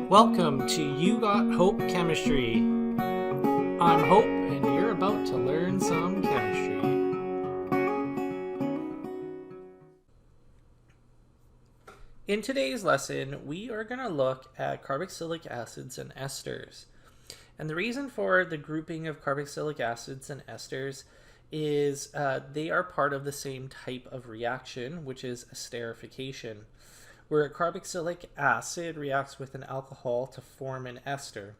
Welcome to You Got Hope Chemistry. I'm Hope, and you're about to learn some chemistry. In today's lesson, we are going to look at carboxylic acids and esters. And the reason for the grouping of carboxylic acids and esters is they are part of the same type of reaction, which is esterification, where a carboxylic acid reacts with an alcohol to form an ester.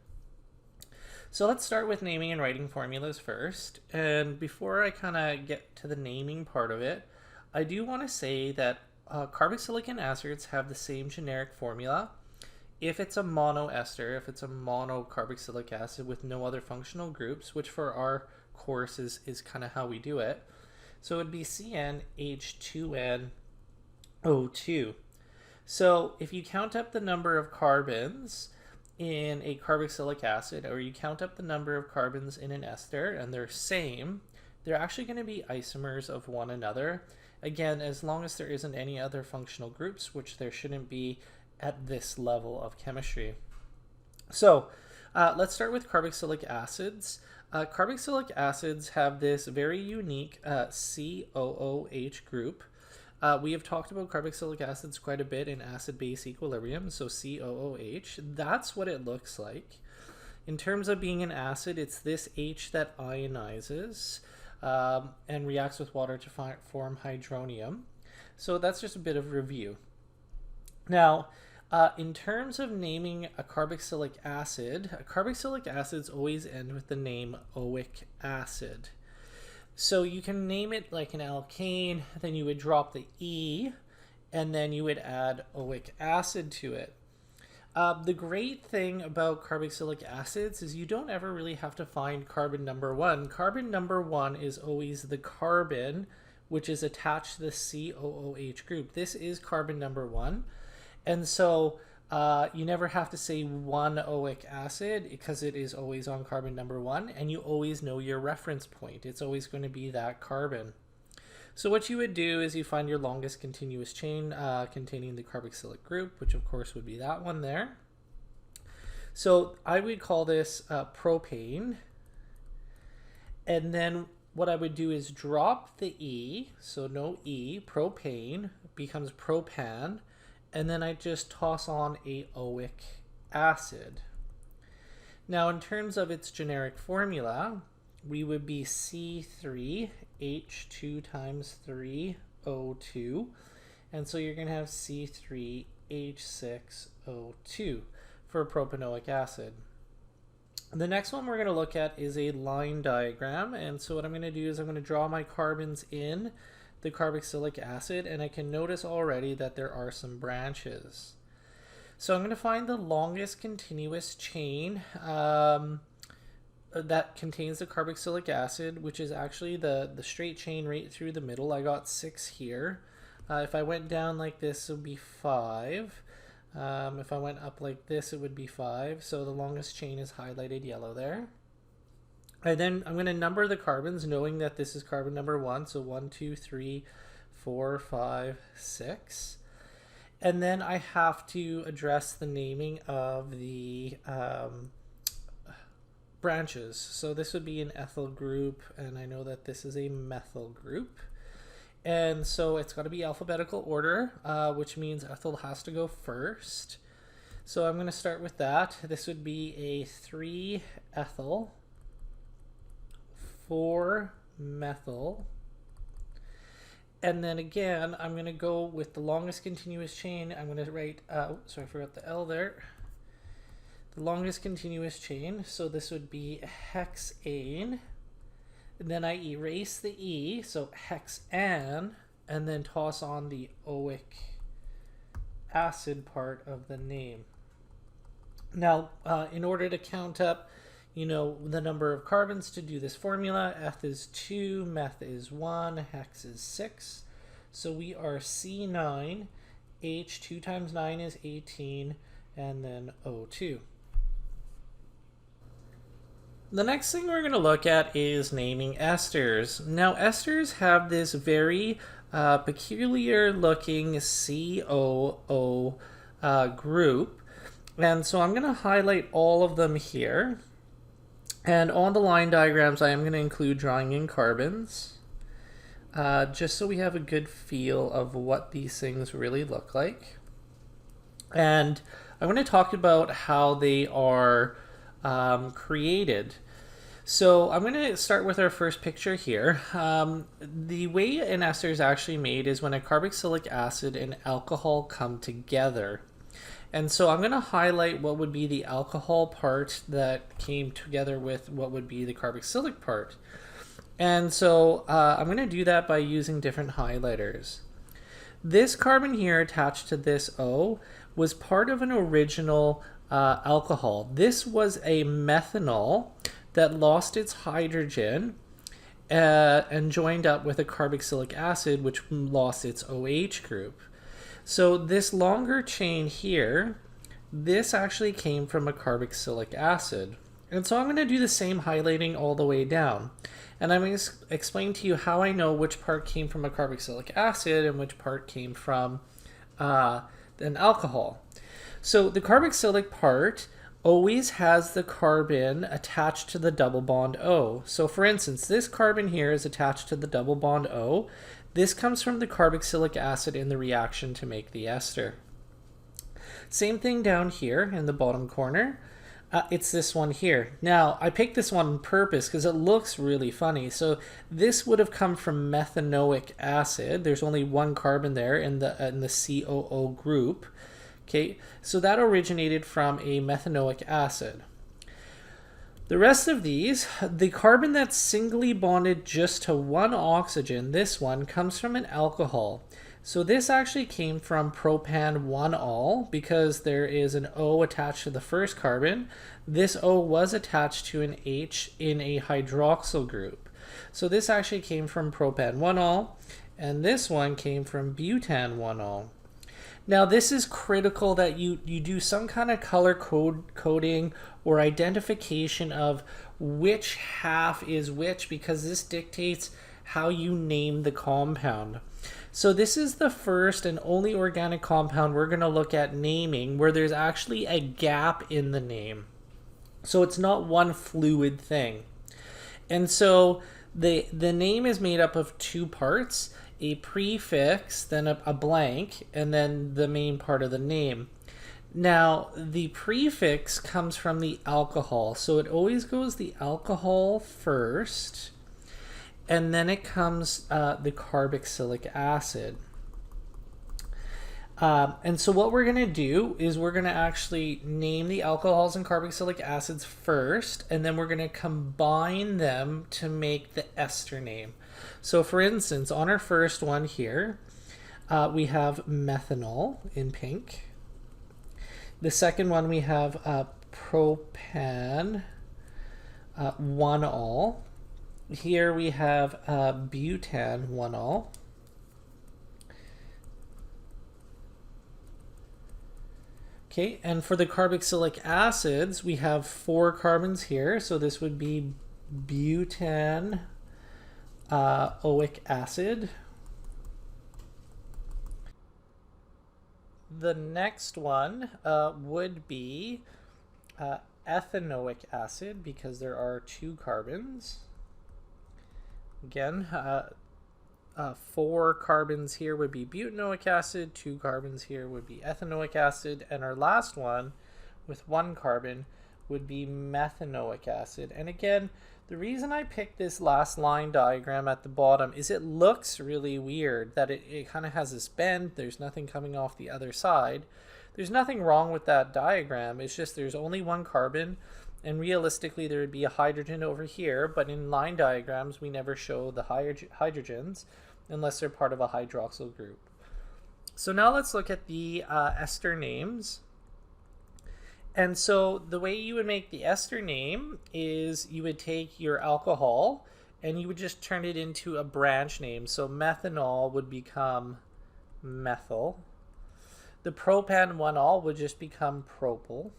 So let's start with naming and writing formulas first. And before I kind of get to the naming part of it, I do want to say that carboxylic and acids have the same generic formula. If it's a monoester, if it's a monocarboxylic acid with no other functional groups, which for our course is kind of how we do it. So it would be CnH2nO2. So if you count up the number of carbons in a carboxylic acid, or you count up the number of carbons in an ester, and they're same, they're actually going to be isomers of one another. Again, as long as there isn't any other functional groups, which there shouldn't be at this level of chemistry. So let's start with carboxylic acids. Carboxylic acids have this very unique COOH group. We have talked about carboxylic acids quite a bit in acid-base equilibrium, so COOH, that's what it looks like. In terms of being an acid, it's this H that ionizes and reacts with water to form hydronium. So that's just a bit of review. Now, in terms of naming a carboxylic acids always end with the name oic acid. So you can name it like an alkane, then you would drop the E, and then you would add oic acid to it. The great thing about carboxylic acids is you don't ever really have to find carbon number one. Carbon number one is always the carbon which is attached to the COOH group. This is carbon number one. And so you never have to say one oic acid because it is always on carbon number one, and you always know your reference point. It's always going to be that carbon. So what you would do is you find your longest continuous chain containing the carboxylic group, which of course would be that one there. So I would call this propane. And then what I would do is drop the E, so no E, propane becomes propan. And then I just toss on a oic acid. Now, in terms of its generic formula, we would be C3H2 times 3O2. And so you're going to have C3H6O2 for propanoic acid. The next one we're going to look at is a line diagram. And so what I'm going to do is I'm going to draw my carbons in the carboxylic acid, and I can notice already that there are some branches. So I'm going to find the longest continuous chain that contains the carboxylic acid, which is actually the straight chain right through the middle. I got 6 here. If I went down like this, it would be 5. If I went up like this, it would be 5. So the longest chain is highlighted yellow there. And then I'm going to number the carbons, knowing that this is carbon number 1. So 1, 2, 3, 4, 5, 6. And then I have to address the naming of the branches. So this would be an ethyl group, and I know that this is a methyl group. And so it's got to be alphabetical order, which means ethyl has to go first. So I'm going to start with that. This would be a 3-ethyl. 4-methyl, and then again I'm going to go with the longest continuous chain. I'm going to write sorry, I forgot the L there. The longest continuous chain, so this would be hexane, and then I erase the E, so hexane, and then toss on the oic acid part of the name. Now in order to count up the number of carbons to do this formula, eth is 2, meth is 1, hex is 6. So we are C9, H 2 times 9 is 18, and then O2. The next thing we're going to look at is naming esters. Now esters have this very peculiar looking COO group. And so I'm going to highlight all of them here. And on the line diagrams, I am going to include drawing in carbons, just so we have a good feel of what these things really look like. And I'm going to talk about how they are created. So I'm going to start with our first picture here. The way an ester is actually made is when a carboxylic acid and alcohol come together. And so I'm going to highlight what would be the alcohol part that came together with what would be the carboxylic part. And so I'm going to do that by using different highlighters. This carbon here attached to this O was part of an original alcohol. This was a methanol that lost its hydrogen and joined up with a carboxylic acid, which lost its OH group. So this longer chain here, this actually came from a carboxylic acid. And so I'm going to do the same highlighting all the way down. And I'm going to explain to you how I know which part came from a carboxylic acid and which part came from an alcohol. So the carboxylic part always has the carbon attached to the double bond O. So for instance, this carbon here is attached to the double bond O. This comes from the carboxylic acid in the reaction to make the ester. Same thing down here in the bottom corner. It's this one here. Now, I picked this one on purpose because it looks really funny. So this would have come from methanoic acid. There's only one carbon there in the COO group. Okay, so that originated from a methanoic acid. The rest of these, the carbon that's singly bonded just to one oxygen, this one, comes from an alcohol. So this actually came from propan 1-ol because there is an O attached to the first carbon. This O was attached to an H in a hydroxyl group. So this actually came from propan 1-ol, and this one came from butan 1-ol. Now this is critical that you do some kind of color coding or identification of which half is which, because this dictates how you name the compound. So this is the first and only organic compound we're going to look at naming where there's actually a gap in the name. So it's not one fluid thing. And so the name is made up of two parts, a prefix, then a blank, and then the main part of the name. Now, the prefix comes from the alcohol. So it always goes the alcohol first, and then it comes the carboxylic acid. And so what we're going to do is we're going to actually name the alcohols and carboxylic acids first, and then we're going to combine them to make the ester name. So for instance, on our first one here, we have methanol in pink. The second one we have propan 1-ol. Here we have butan 1-ol. Okay, and for the carboxylic acids, we have 4 carbons here. So this would be butan oic acid. The next one would be ethanoic acid, because there are 2 carbons. Again, 4 carbons here would be butanoic acid, 2 carbons here would be ethanoic acid, and our last one with 1 carbon would be methanoic acid. And again, the reason I picked this last line diagram at the bottom is it looks really weird that it kind of has this bend. There's nothing coming off the other side. There's nothing wrong with that diagram. It's just there's only 1 carbon, and realistically there would be a hydrogen over here, but in line diagrams we never show the hydrogens unless they're part of a hydroxyl group. So now let's look at the ester names. And so the way you would make the ester name is you would take your alcohol and you would just turn it into a branch name. So methanol would become methyl. The propan 1-ol would just become propyl.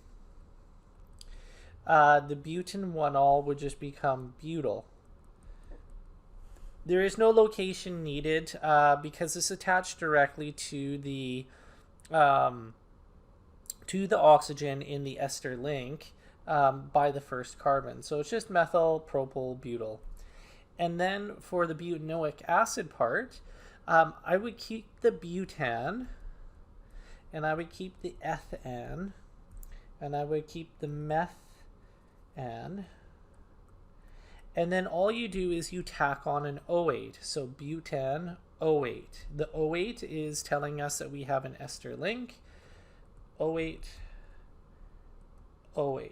The butan 1-ol would just become butyl. There is no location needed because it's attached directly to the to the oxygen in the ester link by the first carbon. So it's just methyl, propyl, butyl. And then for the butanoic acid part, I would keep the butan, and I would keep the ethan, and I would keep the methan. And then all you do is you tack on an O8. So butan, O8. The O8 is telling us that we have an ester link. O8, O8.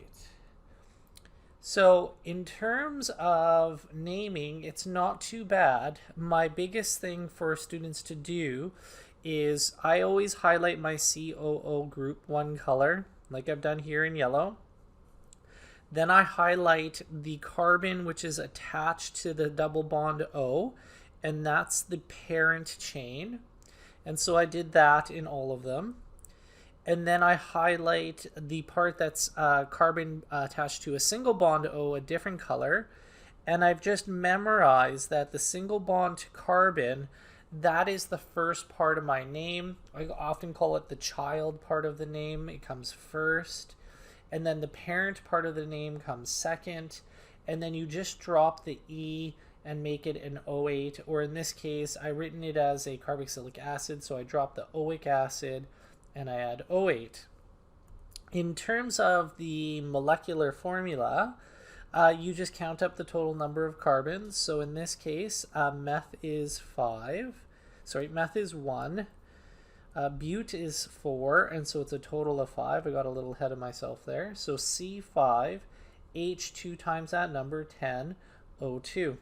So in terms of naming, it's not too bad. My biggest thing for students to do is I always highlight my COO group one color, like I've done here in yellow. Then I highlight the carbon which is attached to the double bond O, and that's the parent chain. And so I did that in all of them. And then I highlight the part that's carbon attached to a single bond O, a different color. And I've just memorized that the single bond to carbon, that is the first part of my name. I often call it the child part of the name. It comes first. And then the parent part of the name comes second. And then you just drop the E and make it an O8. Or in this case, I've written it as a carboxylic acid, so I drop the oic acid and I add O8. In terms of the molecular formula, you just count up the total number of carbons. So in this case, meth is 1, but is 4, and so it's a total of 5. I got a little ahead of myself there. So C5, H2 times that number, 10, O2.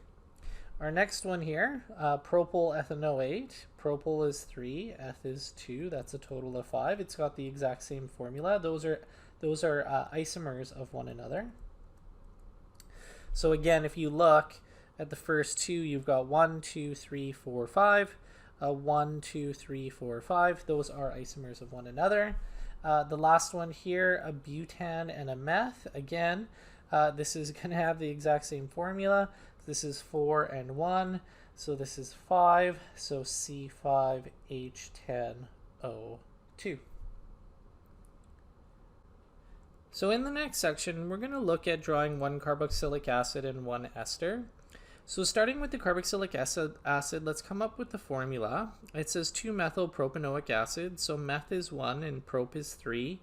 Our next one here, propyl ethanoate. Propyl is 3, eth is 2. That's a total of 5. It's got the exact same formula. Those are isomers of one another. So again, if you look at the first two, you've got 1, 2, 3, 4, 5. 1, 2, 3, 4, 5. Those are isomers of one another. The last one here, a butan and a meth. Again, this is going to have the exact same formula. This is 4 and 1, so this is 5, so C5H10O2. So in the next section, we're going to look at drawing one carboxylic acid and one ester. So starting with the carboxylic acid, let's come up with the formula. It says 2-methylpropanoic acid, so meth is 1 and prop is 3.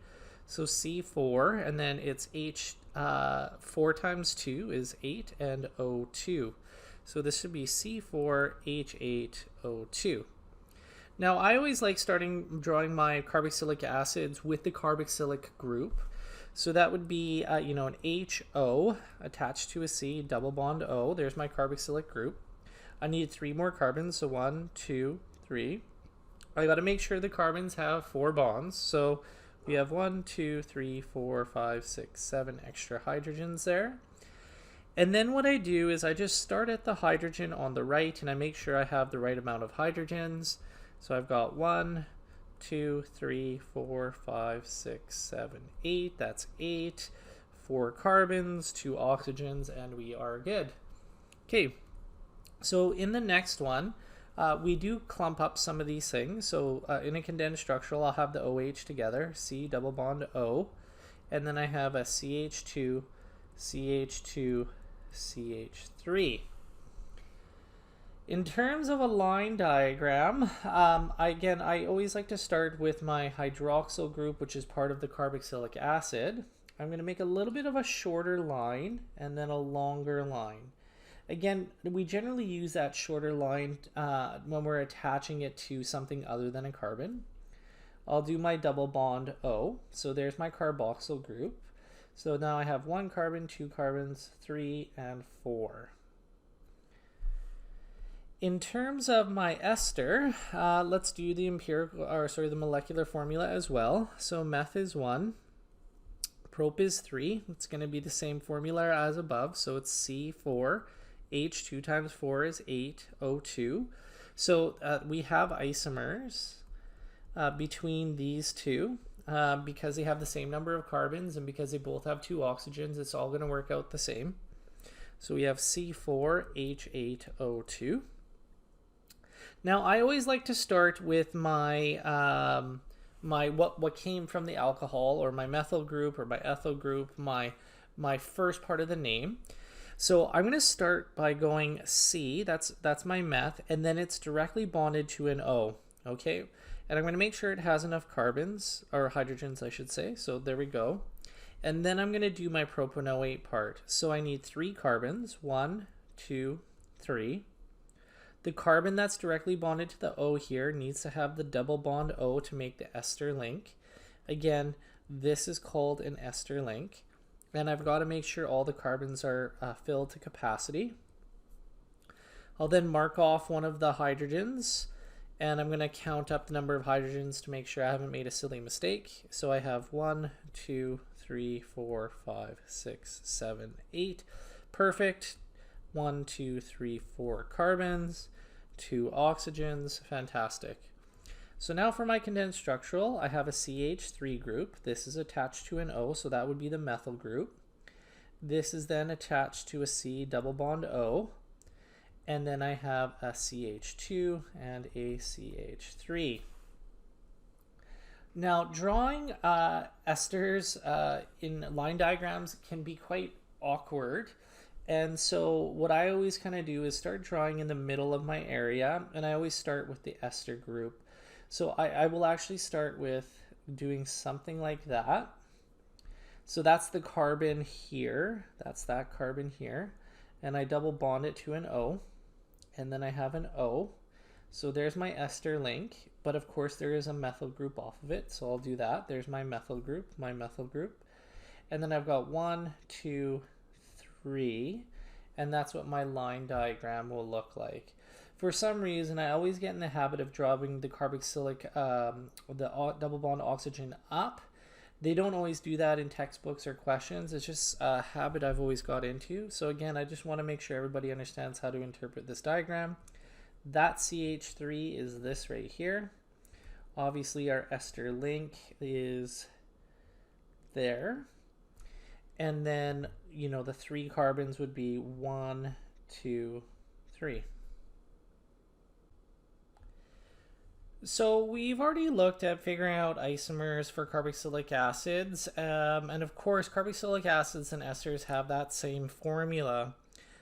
So C4, and then it's 4 times 2 is 8, and O2. So this should be C4H8O2. Now I always like drawing my carboxylic acids with the carboxylic group. So that would be an HO attached to a C, double bond O. There's my carboxylic group. I need 3 more carbons, so 1, 2, 3. I got to make sure the carbons have 4 bonds. So we have 1, 2, 3, 4, 5, 6, 7 extra hydrogens there. And then what I do is I just start at the hydrogen on the right, and I make sure I have the right amount of hydrogens. So I've got 1, 2, 3, 4, 5, 6, 7, 8. That's 8. 4 carbons, 2 oxygens, and we are good. Okay, so in the next one, we do clump up some of these things. So in a condensed structural, I'll have the OH together, C double bond O, and then I have a CH2, CH2, CH3. In terms of a line diagram, I always like to start with my hydroxyl group, which is part of the carboxylic acid. I'm going to make a little bit of a shorter line and then a longer line. Again, we generally use that shorter line when we're attaching it to something other than a carbon. I'll do my double bond O. So there's my carboxyl group. So now I have 1 carbon, 2 carbons, 3, and 4. In terms of my ester, let's do the the molecular formula as well. So meth is 1, prop is 3. It's going to be the same formula as above. So it's C4, H2 times 4 is 8, O2. So we have isomers between these two because they have the same number of carbons, and because they both have 2 oxygens, it's all going to work out the same. So we have C4H8O2. Now I always like to start with my what came from the alcohol, or my methyl group or my ethyl group, my first part of the name. So I'm going to start by going C, that's my meth, and then it's directly bonded to an O, okay? And I'm going to make sure it has enough carbons, or hydrogens I should say, so there we go. And then I'm going to do my propanoate part. So I need 3 carbons, 1, 2, 3. The carbon that's directly bonded to the O here needs to have the double bond O to make the ester link. Again, this is called an ester link. And I've got to make sure all the carbons are filled to capacity. I'll then mark off one of the hydrogens, and I'm going to count up the number of hydrogens to make sure I haven't made a silly mistake. So I have 1, 2, 3, 4, 5, 6, 7, 8. Perfect. 1, 2, 3, 4 carbons, 2 oxygens. Fantastic. So now for my condensed structural, I have a CH3 group. This is attached to an O, so that would be the methyl group. This is then attached to a C double bond O. And then I have a CH2 and a CH3. Now, drawing esters in line diagrams can be quite awkward. And so what I always kind of do is start drawing in the middle of my area, and I always start with the ester group. So I will actually start with doing something like that. So that's the carbon here. That's that carbon here. And I double bond it to an O. And then I have an O. So there's my ester link. But of course there is a methyl group off of it. So I'll do that. There's my methyl group, my methyl group. And then I've got 1, 2, 3. And that's what my line diagram will look like. For some reason, I always get in the habit of drawing the carboxylic, the double bond oxygen up. They don't always do that in textbooks or questions. It's just a habit I've always got into. So again, I just want to make sure everybody understands how to interpret this diagram. That CH3 is this right here. Obviously, our ester link is there. And then, you know, the 3 carbons would be 1, 2, 3. So we've already looked at figuring out isomers for carboxylic acids, and of course carboxylic acids and esters have that same formula.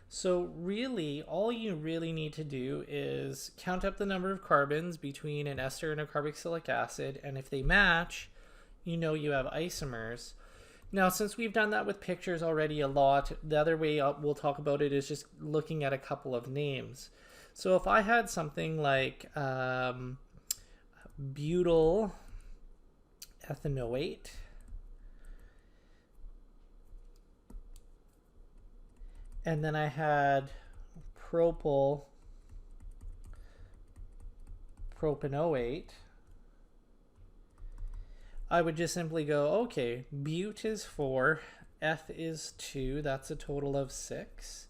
So really, all you really need to do is count up the number of carbons between an ester and a carboxylic acid, and if they match, you know you have isomers. Now, since we've done that with pictures already a lot, the other way we'll talk about it is just looking at a couple of names. So if I had something like butyl ethanoate, and then I had propyl propanoate, I would just simply go, okay, but is 4, eth is 2, that's a total of 6.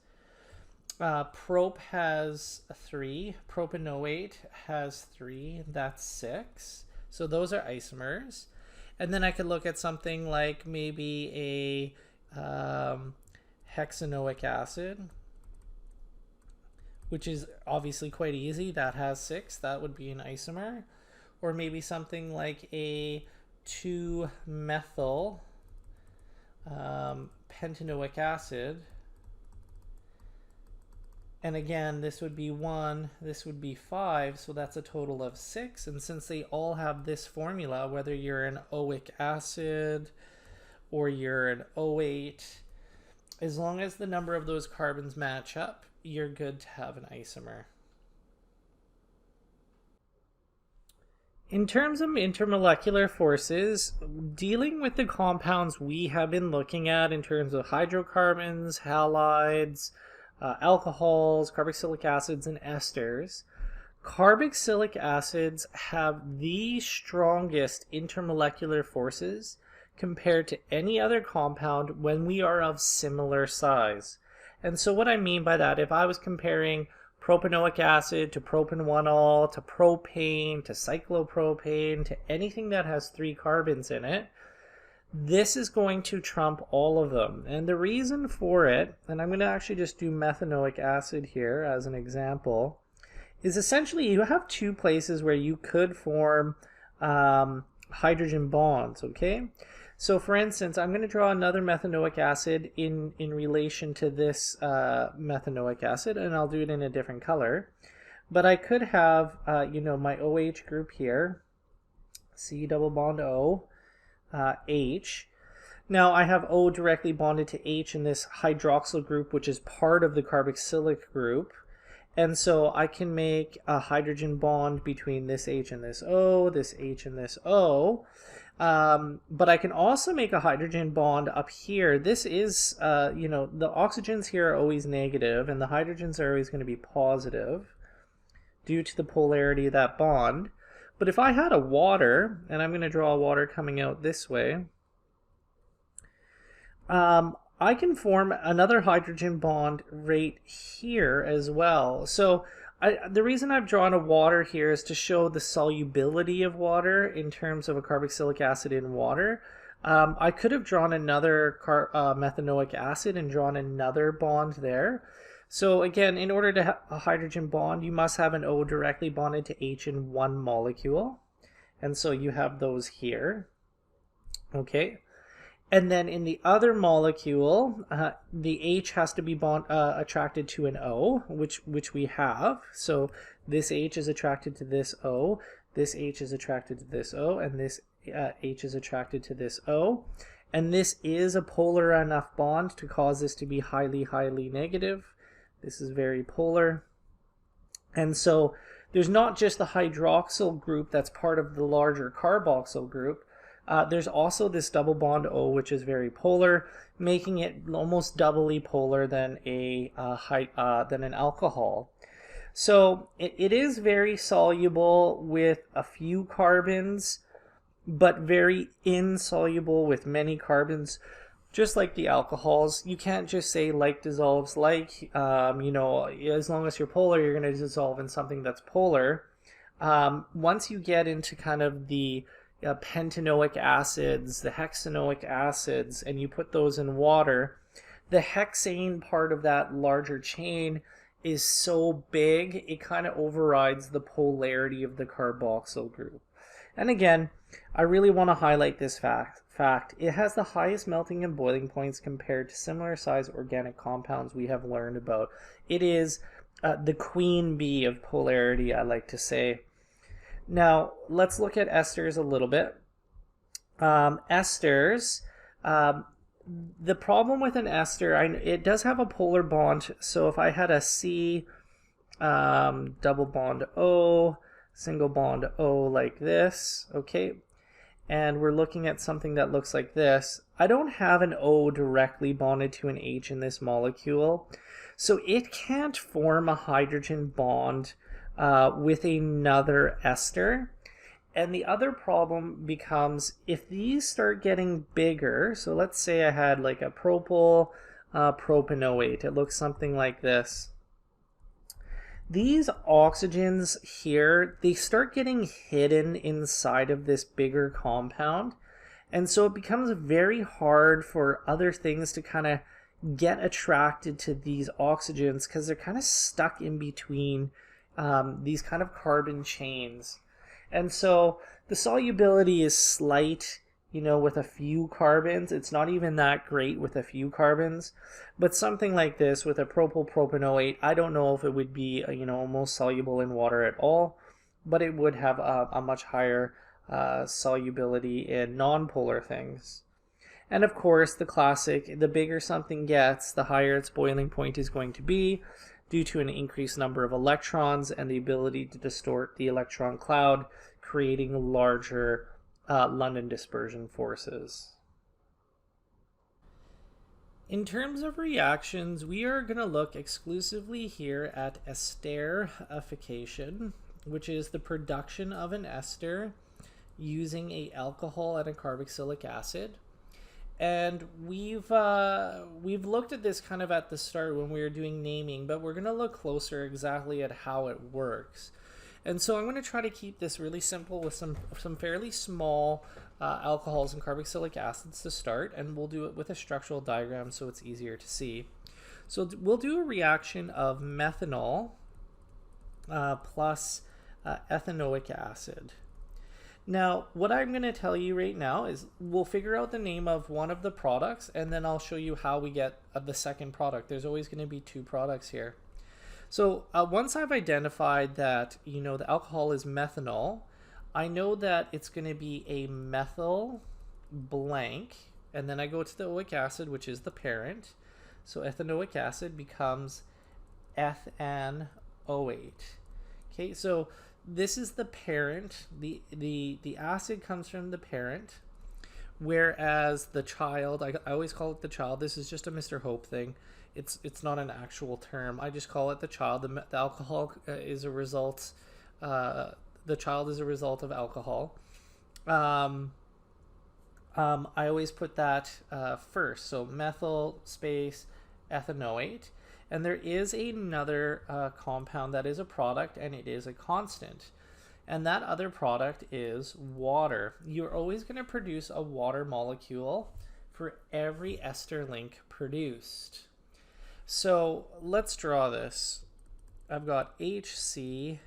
Prop has 3, propanoate has 3, that's 6. So those are isomers. And then I could look at something like maybe a hexanoic acid, which is obviously quite easy. That has 6, that would be an isomer. Or maybe something like a 2-methyl pentanoic acid. And again, this would be 1, this would be 5, so that's a total of 6. And since they all have this formula, whether you're an oic acid or you're an O8, as long as the number of those carbons match up, you're good to have an isomer. In terms of intermolecular forces, dealing with the compounds we have been looking at in terms of hydrocarbons, halides, alcohols, carboxylic acids, and esters, carboxylic acids have the strongest intermolecular forces compared to any other compound when we are of similar size. And so what I mean by that, if I was comparing propanoic acid to propanol to propane to cyclopropane to anything that has 3 carbons in it, this is going to trump all of them. And the reason for it, and I'm going to actually just do methanoic acid here as an example, is essentially you have 2 places where you could form hydrogen bonds, okay? So for instance, I'm going to draw another methanoic acid in relation to this methanoic acid, and I'll do it in a different color. But I could have, you know, my OH group here, C double bond O, H. Now I have O directly bonded to H in this hydroxyl group, which is part of the carboxylic group. And so I can make a hydrogen bond between this H and this O, this H and this O. But I can also make a hydrogen bond up here. This is, you know, the oxygens here are always negative and the hydrogens are always going to be positive due to the polarity of that bond. But if I had a water, and I'm going to draw a water coming out this way, I can form another hydrogen bond right here as well. So the reason I've drawn a water here is to show the solubility of water in terms of a carboxylic acid in water. I could have drawn another methanoic acid and drawn another bond there. So again, in order to have a hydrogen bond, you must have an O directly bonded to H in one molecule. And so you have those here. Okay. And then in the other molecule, the H has to be attracted to an O, which we have. So this H is attracted to this O, this H is attracted to this O, and this H is attracted to this O. And this is a polar enough bond to cause this to be highly, highly negative. This is very polar. And so there's not just the hydroxyl group that's part of the larger carboxyl group. There's also this double bond O, which is very polar, making it almost doubly polar than an alcohol. So it is very soluble with a few carbons, but very insoluble with many carbons. Just like the alcohols, you can't just say like dissolves like. You know, as long as you're polar, you're going to dissolve in something that's polar. Once you get into kind of the pentanoic acids, the hexanoic acids, and you put those in water, the hexane part of that larger chain is so big, it kind of overrides the polarity of the carboxyl group. And again, I really want to highlight this fact. It has the highest melting and boiling points compared to similar size organic compounds we have learned about. It is the queen bee of polarity, I like to say. Now, let's look at esters a little bit. Esters, the problem with an ester, it does have a polar bond. So if I had a C double bond O, single bond O like this, okay, and we're looking at something that looks like this, I don't have an O directly bonded to an H in this molecule. So it can't form a hydrogen bond with another ester. And the other problem becomes if these start getting bigger, so let's say I had like a propyl propanoate, it looks something like this. These oxygens here, they start getting hidden inside of this bigger compound, and so it becomes very hard for other things to kind of get attracted to these oxygens because they're kind of stuck in between these kind of carbon chains. And so the solubility is slight, you know, with a few carbons. It's not even that great with a few carbons. But something like this with a propyl propanoate, I don't know if it would be, you know, almost soluble in water at all, but it would have a much higher solubility in non-polar things. And of course, the classic, the bigger something gets, the higher its boiling point is going to be, due to an increased number of electrons and the ability to distort the electron cloud, creating larger London dispersion forces. In terms of reactions, we are going to look exclusively here at esterification, which is the production of an ester using an alcohol and a carboxylic acid. And we've looked at this kind of at the start when we were doing naming, but we're going to look closer exactly at how it works. And so I'm going to try to keep this really simple with some fairly small alcohols and carboxylic acids to start, and we'll do it with a structural diagram so it's easier to see. So we'll do a reaction of methanol plus ethanoic acid. Now, what I'm going to tell you right now is we'll figure out the name of one of the products, and then I'll show you how we get the second product. There's always going to be two products here. So once I've identified that, the alcohol is methanol, I know that it's going to be a methyl blank, and then I go to the oic acid, which is the parent. So ethanoic acid becomes ethanoate. Okay, so this is the parent. The acid comes from the parent, whereas the child, I always call it the child. This is just a Mr. Hope thing. It's not an actual term. I just call it the child. The alcohol is a result. The child is a result of alcohol. I always put that first. So methyl space ethanoate. And there is another compound that is a product, and it is a constant. And that other product is water. You're always going to produce a water molecule for every ester link produced. So let's draw this. I've got HCHOH,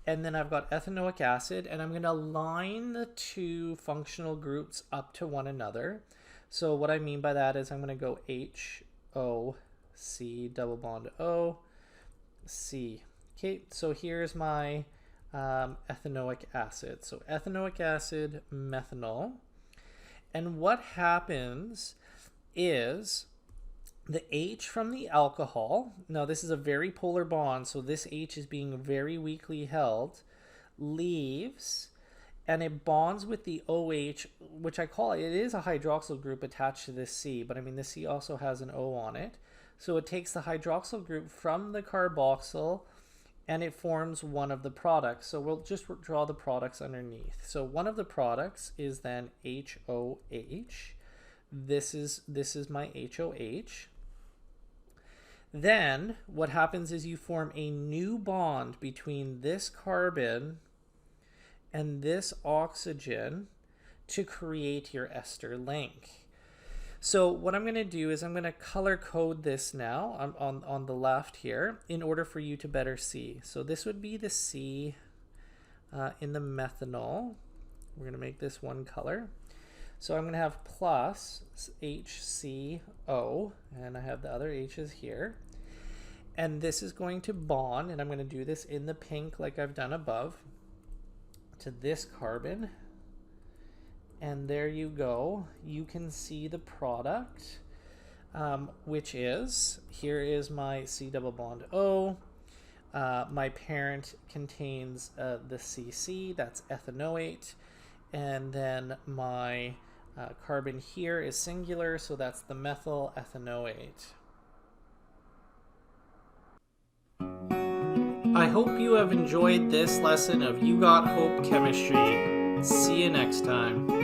and then I've got ethanoic acid, and I'm going to line the two functional groups up to one another. So what I mean by that is I'm going to go HOC double bond O C. Okay, so here's my ethanoic acid. So ethanoic acid, methanol. And what happens is the H from the alcohol, now this is a very polar bond, so this H is being very weakly held, leaves, and it bonds with the OH, which I call it is a hydroxyl group attached to this C, but I mean the C also has an O on it. So it takes the hydroxyl group from the carboxyl and it forms one of the products. So we'll just draw the products underneath. So one of the products is then HOH. This is my HOH. Then what happens is you form a new bond between this carbon and this oxygen to create your ester link. So what I'm going to do is I'm going to color code this now on the left here in order for you to better see. So this would be the C in the methanol. We're going to make this one color. So I'm going to have plus HCO, and I have the other H's here. And this is going to bond, and I'm going to do this in the pink like I've done above, to this carbon. And there you go. You can see the product, which is, here is my C double bond O. My parent contains the CC, that's ethanoate. And then my carbon here is singular, so that's the methyl ethanoate. I hope you have enjoyed this lesson of You Got Hope Chemistry. See you next time.